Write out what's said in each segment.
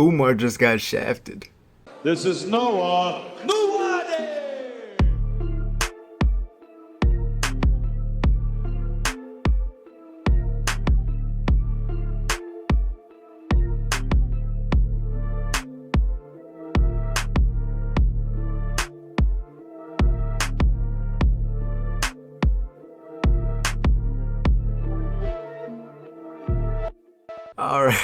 Umar just got shafted. This is Noah Nwadei. Alright,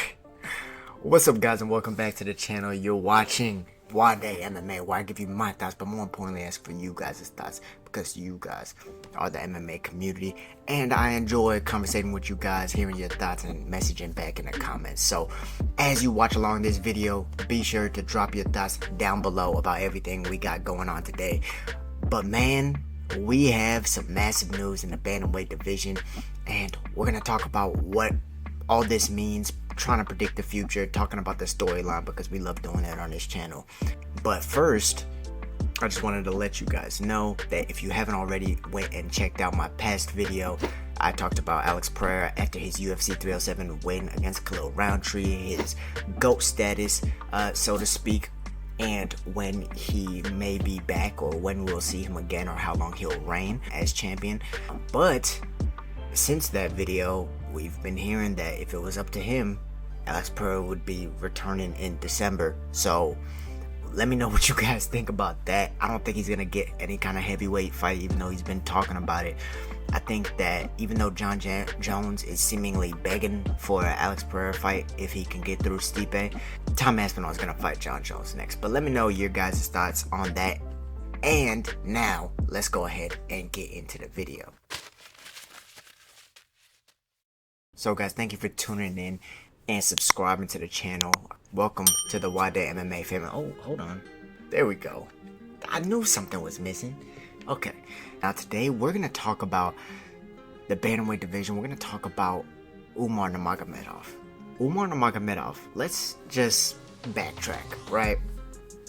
what's up guys and welcome back to the channel. You're watching Nwadei MMA, where I give you my thoughts, but more importantly ask for you guys' thoughts, because you guys are the MMA community and I enjoy conversating with you guys, hearing your thoughts and messaging back in the comments. So as you watch along this video, be sure to drop your thoughts down below about everything we got going on today. But man, we have some massive news in the bantamweight division, and we're gonna talk about what all this means, trying to predict the future, talking about the storyline, because we love doing that on this channel. But first, I just wanted to let you guys know that if you haven't already went and checked out my past video, I talked about Alex Pereira after his UFC 307 win against Khalil Roundtree, his GOAT status, so to speak, and when he may be back, or when we'll see him again, or how long he'll reign as champion. But since that video, we've been hearing that if it was up to him, Alex Pereira would be returning in December. So let me know what you guys think about that. I don't think he's gonna get any kind of heavyweight fight, even though he's been talking about it. I think that even though John Jones is seemingly begging for an Alex Pereira fight if he can get through Stipe, Tom Aspinall is gonna fight John Jones next. But let me know your guys' thoughts on that. And now let's go ahead and get into the video. So guys, thank you for tuning in and subscribing to the channel. Welcome to the Nwadei MMA family. Oh, hold on. There we go. I knew something was missing. Okay. Now today we're going to talk about the bantamweight division. We're going to talk about Umar Nurmagomedov. Umar Nurmagomedov, let's just backtrack, right?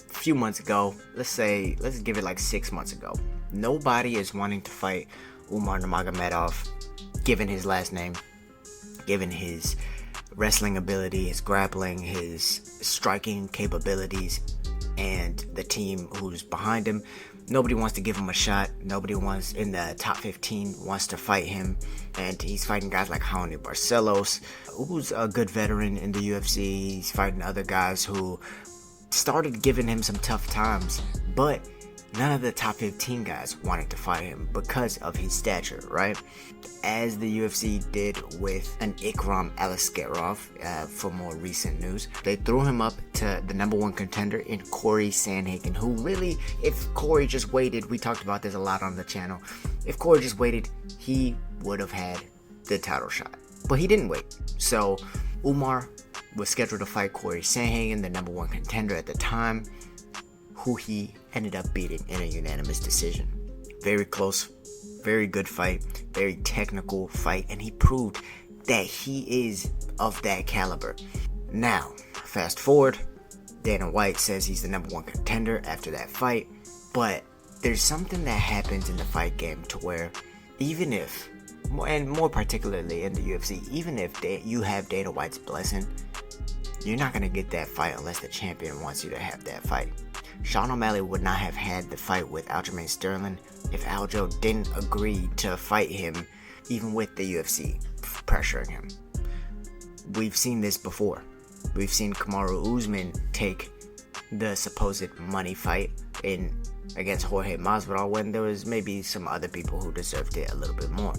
A few months ago, let's give it like 6 months ago. Nobody is wanting to fight Umar Nurmagomedov, given his last name, given his wrestling ability, his grappling, his striking capabilities, and the team who's behind him. Nobody wants to give him a shot. Nobody wants in the top 15 wants to fight him, and he's fighting guys like Raoni Barcelos, who's a good veteran in the UFC. He's fighting other guys who started giving him some tough times, but none of the top 15 guys wanted to fight him because of his stature, right? As the UFC did with an Ikram Aliskerov, for more recent news. They threw him up to the #1 contender in Corey Sandhagen, who really, if Corey just waited, we talked about this a lot on the channel, if Corey just waited, he would have had the title shot. But he didn't wait. So Umar was scheduled to fight Corey Sandhagen, the #1 contender at the time, who he ended up beating in a unanimous decision. Very close, very good fight, very technical fight, and he proved that he is of that caliber. Now, fast forward, Dana White says he's the #1 contender after that fight, but there's something that happens in the fight game to where even if, and more particularly in the UFC, even if you have Dana White's blessing, you're not going to get that fight unless the champion wants you to have that fight. Sean O'Malley would not have had the fight with Aljamain Sterling if Aljo didn't agree to fight him, even with the UFC pressuring him. We've seen this before. We've seen Kamaru Usman take the supposed money fight against Jorge Masvidal when there was maybe some other people who deserved it a little bit more.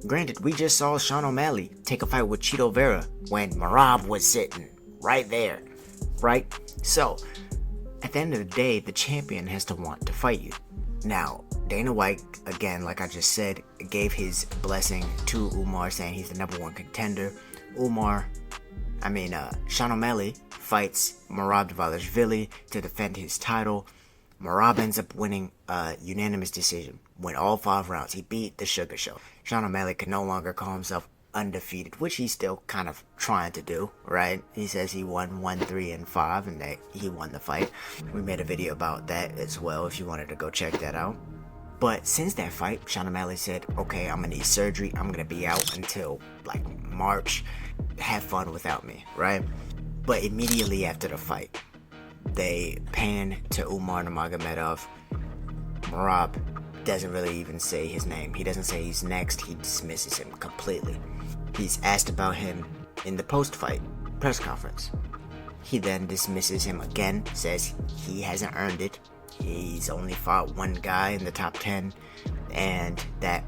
Granted, we just saw Sean O'Malley take a fight with Chito Vera when Merab was sitting right there, right? So at the end of the day, the champion has to want to fight you. Now, Dana White, again, like I just said, gave his blessing to Umar, saying he's the #1 contender. Sean O'Malley fights Merab Dvalishvili to defend his title. Merab ends up winning a unanimous decision, win all 5 rounds. He beat the Sugar Show. Sean O'Malley can no longer call himself undefeated, which he's still kind of trying to do, right? He says he won 1, 3, and 5 and that he won the fight. We made a video about that as well if you wanted to go check that out. But since that fight, Sean O'Malley said, okay, I'm gonna need surgery, I'm gonna be out until like March, have fun without me, right? But immediately after the fight, they pan to Umar Nurmagomedov. Merab doesn't really even say his name. He doesn't say he's next. He dismisses him completely. He's asked about him in the post-fight press conference. He then dismisses him again, says he hasn't earned it. He's only fought one guy in the top 10, and that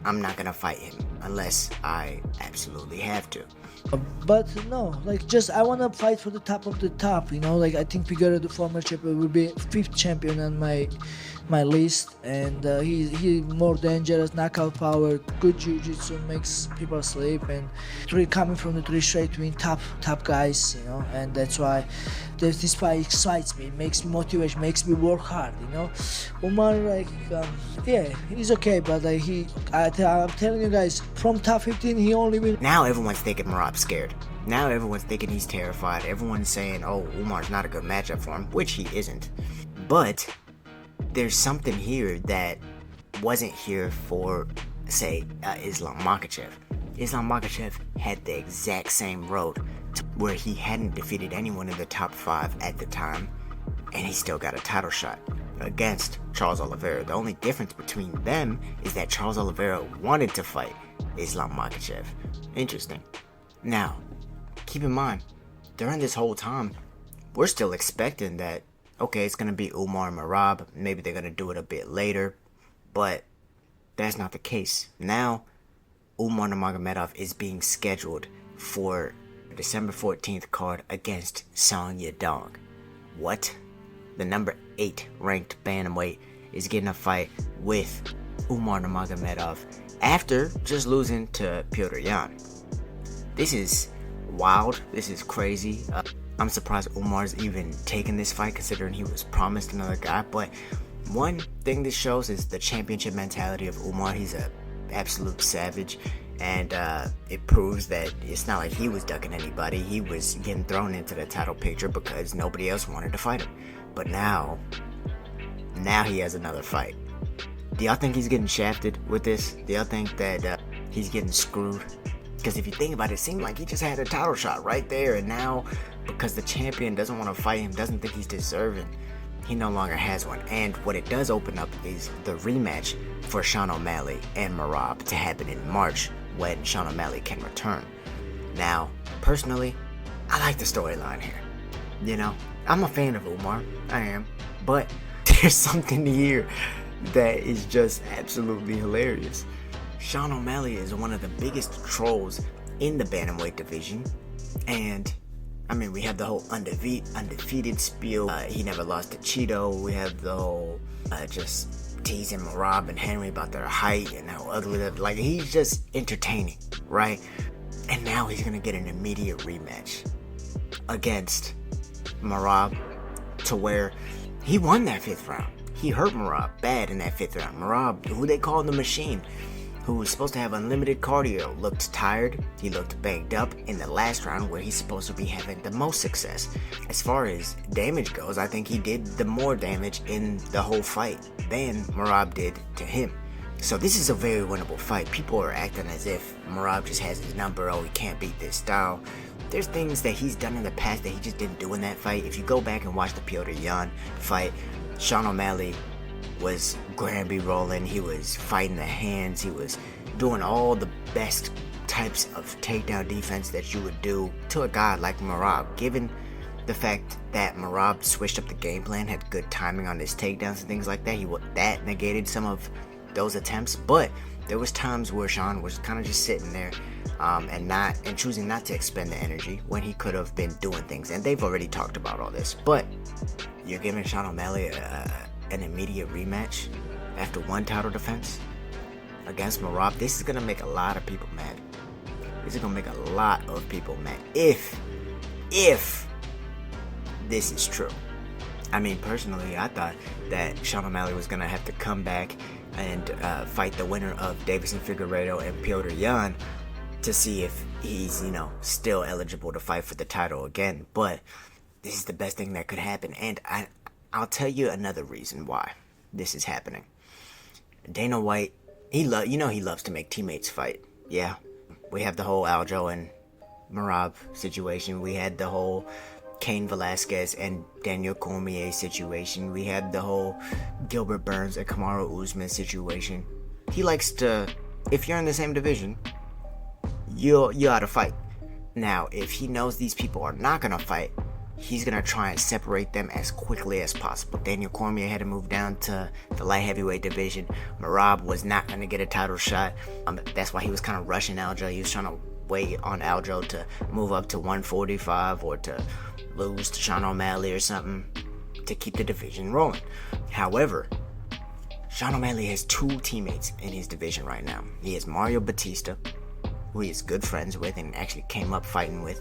I'm not gonna fight him unless I absolutely have to. But no, like, just I want to fight for the top of the top, you know. Like, I think Figueroa, the former champion, will be 5th champion on my list, and he more dangerous, knockout power, good jiu-jitsu, makes people sleep, and coming from the 3 straight win, top guys, you know. And that's why this fight excites me, makes me motivation, makes me work hard, you know. Umar, like, yeah, he's okay, but like, I'm telling you guys, from top 15 he only win. Now everyone's thinking Merab's scared. Now everyone's thinking he's terrified. Everyone's saying, oh, Umar's not a good matchup for him, which he isn't. But there's something here that wasn't here for, say, Islam Makhachev. Islam Makhachev had the exact same road to where he hadn't defeated anyone in the top 5 at the time, and he still got a title shot against Charles Oliveira. The only difference between them is that Charles Oliveira wanted to fight Islam Makhachev. Interesting. Now, keep in mind, during this whole time, we're still expecting that, okay, it's going to be Umar and Merab. Maybe they're going to do it a bit later, but that's not the case. Now, Umar Nurmagomedov is being scheduled for December 14th card against Song Yadong. What? The number 8 ranked bantamweight is getting a fight with Umar Nurmagomedov after just losing to Petr Yan. This is wild. This is crazy. I'm surprised Umar's even taking this fight, considering he was promised another guy. But one thing this shows is the championship mentality of Umar. He's a absolute savage, and it proves that it's not like he was ducking anybody. He was getting thrown into the title picture because nobody else wanted to fight him. But now he has another fight. Do y'all think he's getting shafted with this? Do y'all think that he's getting screwed? Because if you think about it, it seemed like he just had a title shot right there, and now, because the champion doesn't want to fight him, doesn't think he's deserving, he no longer has one. And what it does open up is the rematch for Sean O'Malley and Merab to happen in March, when Sean O'Malley can return. Now, personally, I like the storyline here. You know, I'm a fan of Umar, I am, but there's something here that is just absolutely hilarious. Sean O'Malley is one of the biggest trolls in the bantamweight division, and I mean, we have the whole undefeated spiel. He never lost to Cheeto. We have the whole just teasing Merab and Henry about their height and how ugly they're. Like, he's just entertaining, right? And now he's gonna get an immediate rematch against Merab, to where he won that 5th round. He hurt Merab bad in that 5th round. Merab, who they call the Machine, who was supposed to have unlimited cardio, looked tired. He looked banged up in the last round, where he's supposed to be having the most success. As far as damage goes, I think he did the more damage in the whole fight than Merab did to him. So this is a very winnable fight. People are acting as if Merab just has his number. Oh, he can't beat this style. There's things that he's done in the past that he just didn't do in that fight. If you go back and watch the Petr Yan fight, Sean O'Malley was Granby rolling, he was fighting the hands, he was doing all the best types of takedown defense that you would do to a guy like Merab. Given the fact that Merab switched up the game plan, had good timing on his takedowns and things like that, that negated some of those attempts. But there was times where Sean was kind of just sitting there and choosing not to expend the energy when he could have been doing things. And they've already talked about all this. But you're giving Sean O'Malley an immediate rematch after one title defense against Merab. This is gonna make a lot of people mad. This is gonna make a lot of people mad if this is true. I mean, personally, I thought that Sean O'Malley was gonna have to come back and fight the winner of Davison Figueiredo and Petr Yan to see if he's, still eligible to fight for the title again. But this is the best thing that could happen, and I'll tell you another reason why this is happening. Dana White, he loves to make teammates fight. Yeah, we have the whole Aljo and Merab situation. We had the whole Cain Velasquez and Daniel Cormier situation. We had the whole Gilbert Burns and Kamaru Usman situation. He likes to, if you're in the same division, you ought to fight. Now, if he knows these people are not gonna fight, he's gonna try and separate them as quickly as possible. Daniel Cormier had to move down to the light heavyweight division. Merab was not gonna get a title shot. That's why he was kind of rushing Aljo. He was trying to wait on Aljo to move up to 145 or to lose to Sean O'Malley or something to keep the division rolling. However, Sean O'Malley has two teammates in his division right now. He has Mario Batista, who he is good friends with and actually came up fighting with.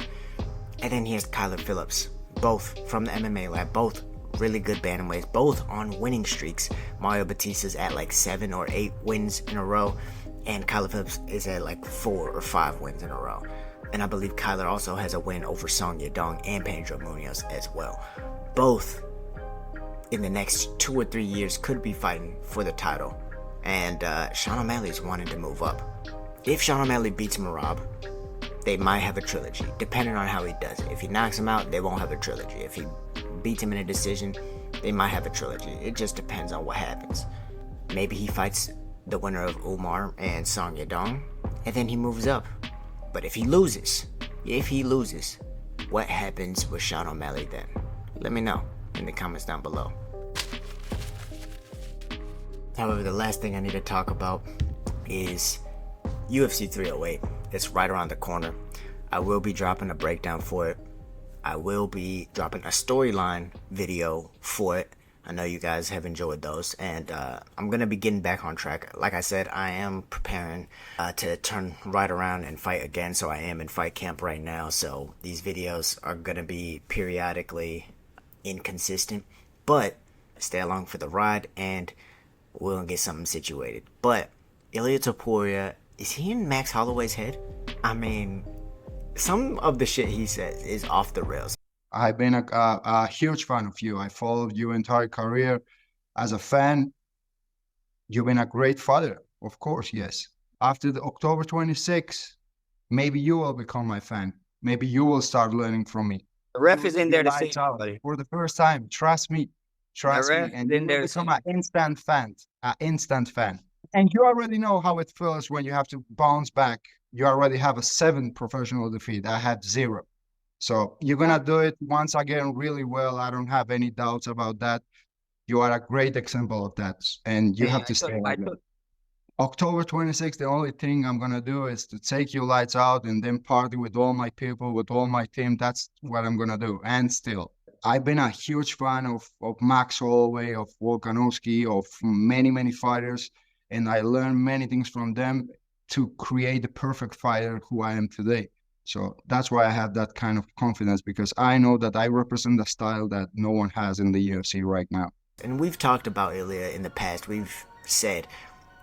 And then he has Kyler Phillips, both from the MMA lab, both really good bantamweights, both on winning streaks. Mario Batista's at like 7 or 8 wins in a row, and Kyler Phillips is at like 4 or 5 wins in a row. And I believe Kyler also has a win over Song Yadong and Pedro Munoz as well. Both in the next 2 or 3 years could be fighting for the title. And Sean O'Malley's wanting to move up. If Sean O'Malley beats Merab, they might have a trilogy, depending on how he does it. If he knocks him out, they won't have a trilogy. If he beats him in a decision, they might have a trilogy. It just depends on what happens. Maybe he fights the winner of Umar and Song Yadong, and then he moves up. But if he loses, what happens with Sean O'Malley then? Let me know in the comments down below. However, the last thing I need to talk about is UFC 308. It's right around the corner. I will be dropping a breakdown for it. I will be dropping a storyline video for it. I know you guys have enjoyed those, and I'm going to be getting back on track. Like I said, I am preparing to turn right around and fight again, so I am in fight camp right now. So these videos are going to be periodically inconsistent, but stay along for the ride, and we're going to get something situated. But Ilia Topuria, is he in Max Holloway's head? I mean, some of the shit he says is off the rails. I've been a huge fan of you. I followed your entire career as a fan. You've been a great father, of course, yes. After the October 26th, maybe you will become my fan. Maybe you will start learning from me. The ref is in there to see somebody. For the first time, trust me. Trust me. And you will become an instant fan. And you already know how it feels when you have to bounce back. You already have a 7 professional defeat. I had 0. So you're going to do it once again really well. I don't have any doubts about that. You are a great example of that. And you have to stay like that. October 26th, the only thing I'm going to do is to take you lights out and then party with all my people, with all my team. That's what I'm going to do. And still, I've been a huge fan of Max Holloway, of Volkanovski, of many, many fighters. And I learned many things from them to create the perfect fighter who I am today. So that's why I have that kind of confidence, because I know that I represent a style that no one has in the UFC right now. And we've talked about Ilia in the past. We've said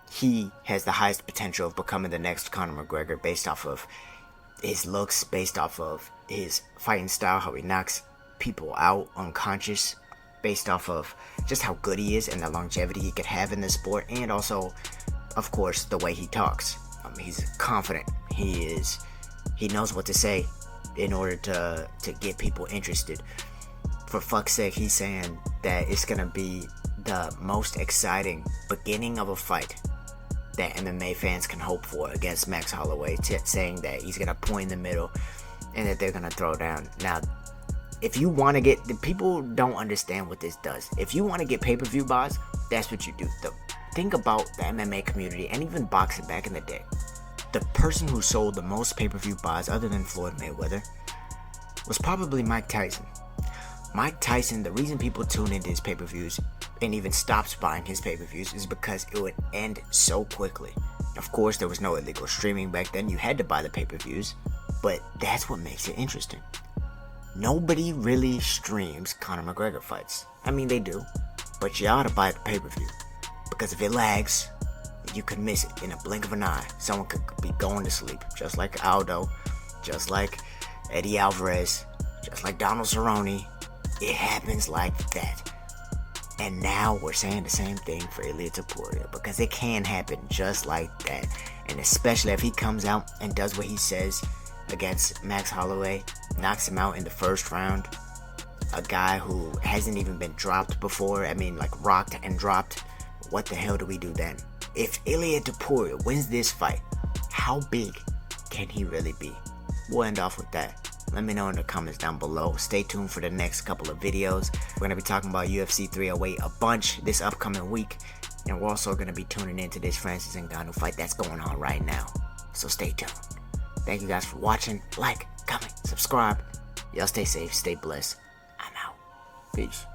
he has the highest potential of becoming the next Conor McGregor based off of his looks, based off of his fighting style, how he knocks people out unconscious, based off of just how good he is and the longevity he could have in the sport, and also, of course, the way he talks. He's confident. He knows what to say in order to get people interested. For fuck's sake, he's saying that it's gonna be the most exciting beginning of a fight that MMA fans can hope for against Max Holloway, saying that he's gonna point in the middle and that they're gonna throw down. Now, if you want to get, the people don't understand what this does. If you want to get pay-per-view buys, that's what you do. Think about the MMA community and even boxing back in the day. The person who sold the most pay-per-view buys other than Floyd Mayweather was probably Mike Tyson. Mike Tyson, the reason people tune into his pay-per-views and even stops buying his pay-per-views is because it would end so quickly. Of course, there was no illegal streaming back then. You had to buy the pay-per-views, but that's what makes it interesting. Nobody really streams Conor McGregor fights. I mean, they do, but you ought to buy the pay-per-view, because if it lags, you could miss it in a blink of an eye. Someone could be going to sleep, just like Aldo, just like Eddie Alvarez, just like Donald Cerrone. It happens like that. And now we're saying the same thing for Ilia Topuria, because it can happen just like that. And especially if he comes out and does what he says against Max Holloway, knocks him out in the first round. A guy who hasn't even been dropped before. I mean, like rocked and dropped. What the hell do we do then? If Ilia Topuria wins this fight, how big can he really be? We'll end off with that. Let me know in the comments down below. Stay tuned for the next couple of videos. We're going to be talking about UFC 308 a bunch this upcoming week. And we're also going to be tuning into this Francis Ngannou fight that's going on right now. So stay tuned. Thank you guys for watching. Like, comment, subscribe. Y'all stay safe, stay blessed. I'm out. Peace.